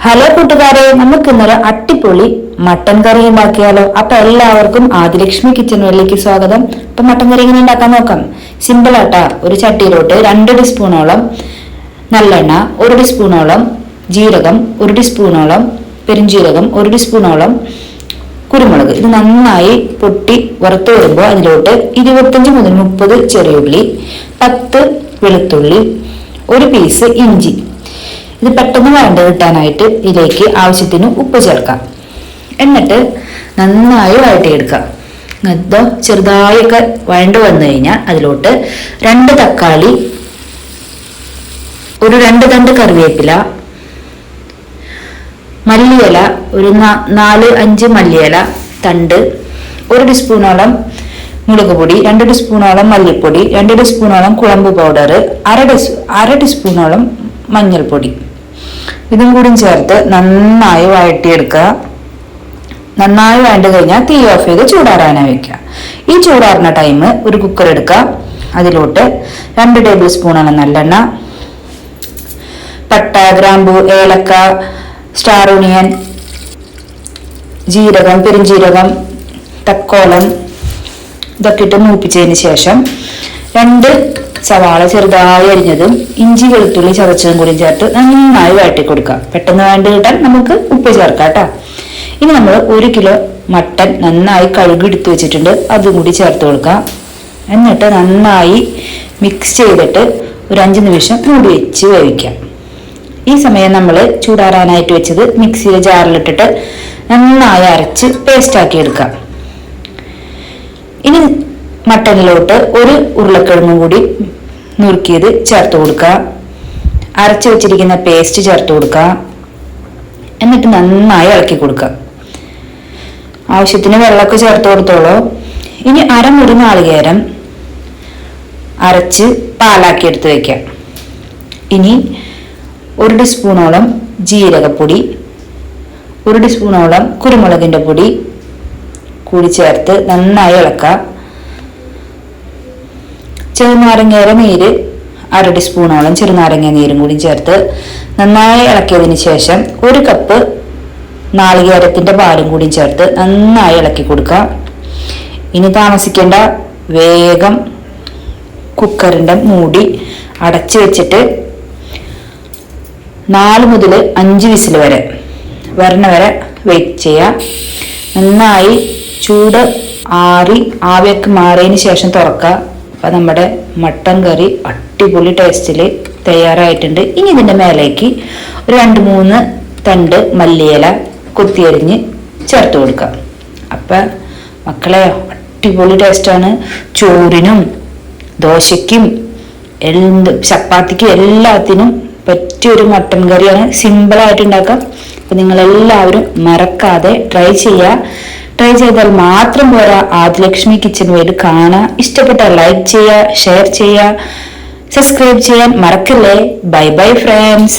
Hello കൂട്ടുകാരെ, നമുക്ക് ഇന്നൊരു അട്ടിപ്പൊളി മട്ടൻ കറി ഉണ്ടാക്കിയാലോ? അപ്പൊ എല്ലാവർക്കും ആദിലക്ഷ്മി കിച്ചൺ വേളിലേക്ക് സ്വാഗതം. അപ്പൊ മട്ടൻ കറി എങ്ങനെ ഉണ്ടാക്കാൻ നോക്കാം. സിമ്പിൾ ആട്ടാ. ഒരു ചട്ടിയിലോട്ട് 2 ടീസ്പൂണോളം നല്ലെണ്ണ, 1 ടീസ്പൂണോളം ജീരകം, 1 ടീസ്പൂണോളം പെരുംജീരകം, 1 ടീസ്പൂണോളം കുരുമുളക്. ഇത് നന്നായി പൊട്ടി വറുത്ത് വരുമ്പോൾ അതിലോട്ട് 25 മുതൽ 30 ചെറിയുള്ളി, 10 വെളുത്തുള്ളി, 1 പീസ് ഇഞ്ചി. ഇത് പെട്ടെന്ന് വഴണ്ട് കിട്ടാനായിട്ട് ഇതിലേക്ക് ആവശ്യത്തിന് ഉപ്പ് ചേർക്കാം. എന്നിട്ട് നന്നായി വഴട്ടിയെടുക്കാം. ഇത് ചെറുതായൊക്കെ വഴണ്ട് വന്നു കഴിഞ്ഞാൽ അതിലോട്ട് 2 തക്കാളി, 2 തണ്ട് കറിവേപ്പില, മല്ലിയില, 4-5 മല്ലിയില തണ്ട്, 1 ടീസ്പൂണോളം മുളക് പൊടി, 2 ടീസ്പൂണോളം മല്ലിപ്പൊടി, 2 ടീസ്പൂണോളം കുഴമ്പ് പൗഡർ, അര ടീസ്പൂണോളം മഞ്ഞൾപ്പൊടി. ഇതും കൂടി ചേർത്ത് നന്നായി വഴട്ടിയെടുക്കുക. നന്നായി വഴണ്ട് കഴിഞ്ഞാൽ തീ ഓഫ് ചെയ്ത് ചൂടാറാനായി വെക്കുക. ഈ ചൂടാറുന്ന ടൈം ഒരു കുക്കർ എടുക്കുക. അതിലോട്ട് 2 ടേബിൾ സ്പൂണാണ് നല്ലെണ്ണ, പട്ട, ഗ്രാമ്പു, ഏലക്ക, സ്റ്റാർ ഓണിയൻ, ജീരകം, പെരുംജീരകം, തക്കോലം ഇതൊക്കെ ഇട്ട് മൂപ്പിച്ചതിന് ശേഷം 2 സവാള ചെറുതായി അരിഞ്ഞതും ഇഞ്ചി വെളുത്തുള്ളി ചതച്ചതും കൂടി ചേർത്ത് നന്നായി വഴറ്റി കൊടുക്കുക. പെട്ടെന്ന് വഴണ്ട് കിട്ടാൻ നമുക്ക് ഉപ്പ് ചേർക്കാം കേട്ടോ. ഇനി നമ്മൾ 1 കിലോ മട്ടൻ നന്നായി കഴുകിയെടുത്ത് വെച്ചിട്ടുണ്ട്, അതും കൂടി ചേർത്ത് കൊടുക്കാം. എന്നിട്ട് നന്നായി മിക്സ് ചെയ്തിട്ട് ഒരു 5 നിമിഷം മൂടി വെച്ച് വേവിക്കാം. ഈ സമയം നമ്മൾ ചൂടാറാനായിട്ട് വെച്ചത് മിക്സിയിലെ ജാറിലിട്ടിട്ട് നന്നായി അരച്ച് പേസ്റ്റ് ആക്കി എടുക്കാം. ഇനി മട്ടനിലോട്ട് 1 ഉരുളക്കിഴങ്ങും കൂടി നുറുക്കിയത് ചേർത്ത് കൊടുക്കുക. അരച്ചു വെച്ചിരിക്കുന്ന പേസ്റ്റ് ചേർത്ത് കൊടുക്കുക. എന്നിട്ട് നന്നായി ഇളക്കി കൊടുക്കുക. ആവശ്യത്തിന് വെള്ളമൊക്കെ ചേർത്ത് കൊടുത്തോളൂ. ഇനി അരമുറി നാളികേരം അരച്ച് പാലാക്കി എടുത്ത് വെക്കാം. ഇനി 1 ടീസ്പൂണോളം ജീരകപ്പൊടി, 1 ടീസ്പൂണോളം കുരുമുളകിന്റെ പൊടി കൂടി ചേർത്ത് നന്നായി ഇളക്കാം. ചെറുനാരങ്ങയുടെ നീര് 1/2 ടീസ്പൂണോളം ചെറുനാരങ്ങ നീരും കൂടി ചേർത്ത് നന്നായി ഇളക്കിയതിന് ശേഷം 1 കപ്പ് നാളികേരത്തിന്റെ പാലും കൂടി ചേർത്ത് നന്നായി ഇളക്കി കൊടുക്കുക. ഇനി താമസിക്കേണ്ട, വേഗം കുക്കറിന്റെ മൂടി അടച്ചു വെച്ചിട്ട് 4 മുതൽ 5 വിസിൽ വരെ വരണ വരെ വെയിറ്റ് ചെയ്യാം. നന്നായി ചൂട് ആവിയൊക്കെ മാറിയതിന് ശേഷം തുറക്കുക. അപ്പം നമ്മുടെ മട്ടൻ കറി അടിപൊളി ടേസ്റ്റിൽ തയ്യാറായിട്ടുണ്ട്. ഇനി ഇതിൻ്റെ മേലേക്ക് ഒരു 2-3 തണ്ട് മല്ലിയില കൊത്തിയരിഞ്ഞ് ചേർത്ത് കൊടുക്കുക. അപ്പം മക്കളെ അടിപൊളി ടേസ്റ്റാണ്. ചോറിനും ദോശയ്ക്കും ചപ്പാത്തിക്കും എല്ലാത്തിനും പറ്റിയൊരു മട്ടൻ കറിയാണ്. സിമ്പിളായിട്ട് ഉണ്ടാക്കാം. അപ്പം നിങ്ങളെല്ലാവരും മറക്കാതെ ട്രൈ ചെയ്യുക. ട്രൈ ചെയ്താൽ മാത്രം പോരാ, ആദിലക്ഷ്മി കിച്ചൺ വേൾഡ് കാണുക. ഇഷ്ടപ്പെട്ടാൽ ലൈക്ക് ചെയ്യുക, ഷെയർ ചെയ്യുക, സബ്സ്ക്രൈബ് ചെയ്യാൻ മറക്കല്ലേ. Bye bye friends.